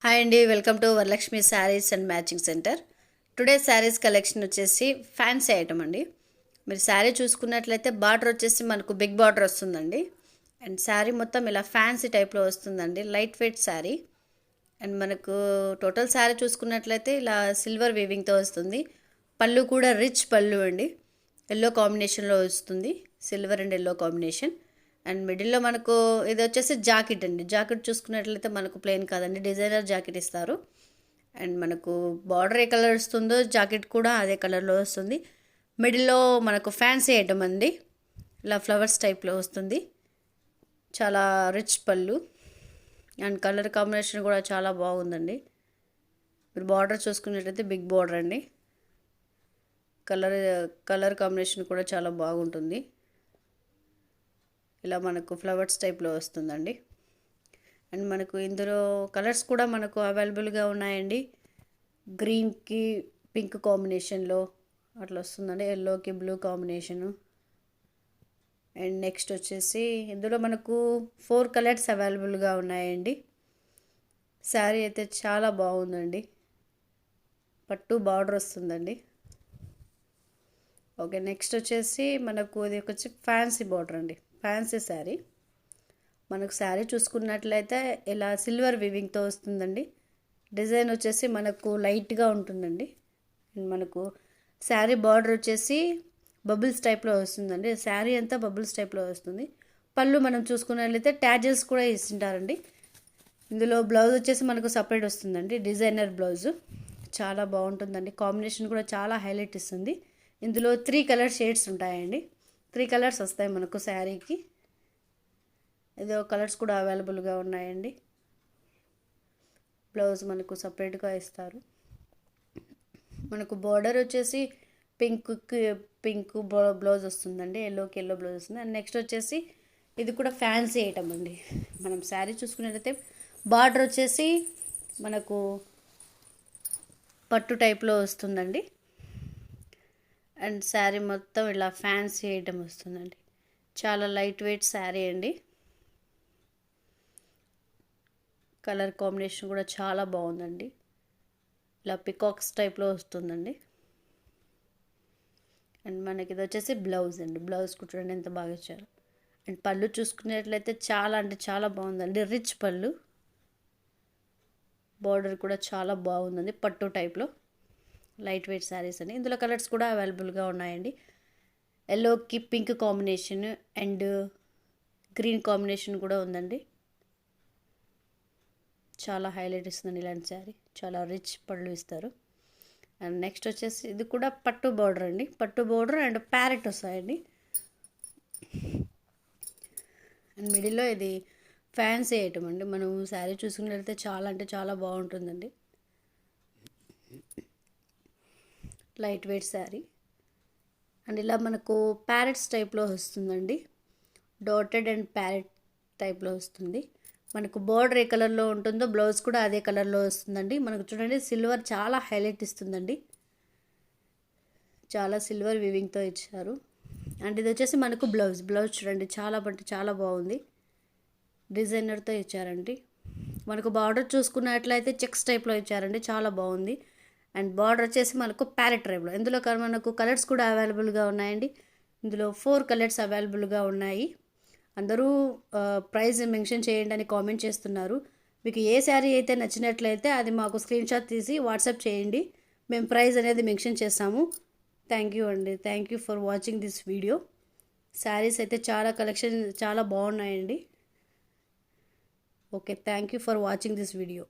Hi అండి, welcome to Varalakshmi saris and matching centre. Today saris collection వచ్చేసి fancy item అండి. మీరు శారీ చూసుకున్నట్లయితే బార్డర్ వచ్చేసి మనకు బిగ్ బార్డర్ వస్తుందండి. అండ్ శారీ మొత్తం ఇలా ఫ్యాన్సీ టైప్లో వస్తుందండి. Light weight sari. అండ్ మనకు టోటల్ శారీ చూసుకున్నట్లయితే ఇలా సిల్వర్ వీవింగ్తో వస్తుంది. పళ్ళు కూడా రిచ్ పళ్ళు అండి. ఎల్లో కాంబినేషన్లో వస్తుంది. Silver and yellow combination. And మిడిల్లో మనకు ఇది వచ్చేసి జాకెట్ అండి. జాకెట్ చూసుకున్నట్లయితే మనకు ప్లెయిన్ కాదండి, డిజైనర్ జాకెట్ ఇస్తారు. అండ్ మనకు బార్డర్ ఏ కలర్ వస్తుందో జాకెట్ కూడా అదే కలర్లో వస్తుంది. మిడిల్లో మనకు ఫ్యాన్సీ ఐటమ్ అండి. ఇలా ఫ్లవర్స్ టైప్లో వస్తుంది. చాలా రిచ్ పళ్ళు అండ్ కలర్ కాంబినేషన్ కూడా చాలా బాగుందండి. మీరు బార్డర్ చూసుకున్నట్లయితే బిగ్ బార్డర్ అండి. కలర్ కాంబినేషన్ కూడా చాలా బాగుంటుంది. ఇలా మనకు ఫ్లవర్స్ టైప్లో వస్తుందండి. అండ్ మనకు ఇందులో కలర్స్ కూడా మనకు అవైలబుల్గా ఉన్నాయండి. గ్రీన్కి పింక్ కాంబినేషన్లో అట్లా వస్తుందండి. ఎల్లోకి బ్లూ కాంబినేషను. అండ్ నెక్స్ట్ వచ్చేసి ఇందులో మనకు 4 కలర్స్ అవైలబుల్గా ఉన్నాయండి. శారీ అయితే చాలా బాగుందండి. పట్టు బార్డర్ వస్తుందండి. ఓకే, నెక్స్ట్ వచ్చేసి మనకు ఇది వచ్చి ఫ్యాన్సీ బార్డర్ అండి. ఫ్యాన్సీ శారీ. మనకు శారీ చూసుకున్నట్లయితే ఇలా సిల్వర్ వివింగ్తో వస్తుందండి. డిజైన్ వచ్చేసి మనకు లైట్గా ఉంటుందండి. మనకు శారీ బార్డర్ వచ్చేసి బబుల్స్ టైప్లో వస్తుందండి. శారీ అంతా బబుల్స్ టైప్లో వస్తుంది. పళ్ళు మనం చూసుకున్నట్లయితే ట్యాజెస్ కూడా ఇస్తుంటారండి. ఇందులో బ్లౌజ్ వచ్చేసి మనకు సపరేట్ వస్తుందండి. డిజైనర్ బ్లౌజు చాలా బాగుంటుందండి. కాంబినేషన్ కూడా చాలా హైలైట్ ఇస్తుంది. ఇందులో 3 కలర్ షేడ్స్ ఉంటాయండి. 3 కలర్స్ వస్తాయి మనకు శారీకి. ఏదో కలర్స్ కూడా అవైలబుల్గా ఉన్నాయండి. బ్లౌజ్ మనకు సపరేట్గా ఇస్తారు. మనకు బార్డర్ వచ్చేసి పింక్ బ్లౌజ్ వస్తుందండి. ఎల్లోకి ఎల్లో బ్లౌజ్ వస్తుంది. అండ్ నెక్స్ట్ వచ్చేసి ఇది కూడా ఫ్యాన్సీ ఐటమ్ అండి. మనం శారీ చూసుకున్నట్లయితే బార్డర్ వచ్చేసి మనకు పట్టు టైప్లో వస్తుందండి. అండ్ శారీ మొత్తం ఇలా ఫ్యాన్సీ ఐటమ్ వస్తుందండి. చాలా లైట్ వెయిట్ శారీ అండి. కలర్ కాంబినేషన్ కూడా చాలా బాగుందండి. ఇలా పికాక్స్ టైప్లో వస్తుందండి. అండ్ మనకి ఇది వచ్చేసి బ్లౌజ్ అండి. బ్లౌజ్ చూడండి ఎంత బాగా ఇచ్చారు. అండ్ పళ్ళు చూసుకునేట్లయితే చాలా అంటే చాలా బాగుందండి. రిచ్ పళ్ళు. బార్డర్ కూడా చాలా బాగుందండి. పట్టు టైప్లో లైట్ వెయిట్ శారీస్ అండి. ఇందులో కలర్స్ కూడా అవైలబుల్గా ఉన్నాయండి. ఎల్లోకి pink combination and green combination కూడా ఉందండి. చాలా హైలైట్ ఇస్తుందండి ఇలాంటి శారీ. చాలా రిచ్ పళ్ళు ఇస్తారు. అండ్ నెక్స్ట్ వచ్చేసి ఇది కూడా పట్టు బార్డర్ అండి. పట్టు బార్డర్ అండ్ ప్యారెట్ వస్తాయండి. అండ్ మిడిల్లో ఇది ఫ్యాన్సీ ఐటమ్ అండి. మనం శారీ చూసుకున్నట్లయితే చాలా అంటే చాలా బాగుంటుందండి. Light weight sari. అండ్ ఇలా మనకు ప్యారెట్స్ టైప్లో వస్తుందండి. డాటెడ్ అండ్ ప్యారెట్ టైప్లో వస్తుంది. మనకు బార్డర్ ఏ కలర్లో ఉంటుందో బ్లౌజ్ కూడా అదే కలర్లో వస్తుందండి. మనకు చూడండి సిల్వర్ చాలా హైలైట్ ఇస్తుందండి. చాలా సిల్వర్ వివింగ్తో ఇచ్చారు. అండ్ ఇది వచ్చేసి మనకు బ్లౌజ్ చూడండి చాలా అంటే చాలా బాగుంది. డిజైనర్తో ఇచ్చారండి. మనకు బార్డర్ చూసుకున్నట్లయితే చెక్స్ టైప్లో ఇచ్చారండి. చాలా బాగుంది. అండ్ బార్డర్ వచ్చేసి మనకు ప్యారెట్ టైప్లో. ఇందులో మనకు కలర్స్ కూడా అవైలబుల్గా ఉన్నాయండి. ఇందులో 4 కలర్స్ అవైలబుల్గా ఉన్నాయి. అందరూ ప్రైస్ మెన్షన్ చేయండి అని కామెంట్ చేస్తున్నారు. మీకు ఏ శారీ అయితే నచ్చినట్లయితే అది మాకు స్క్రీన్ షాట్ తీసి వాట్సాప్ చేయండి. మేము ప్రైస్ అనేది మెన్షన్ చేస్తాము. థ్యాంక్ యూ అండి. Thank you for watching this video. Saris అయితే చాలా కలెక్షన్ చాలా బాగున్నాయండి. Okay, thank you for watching this video.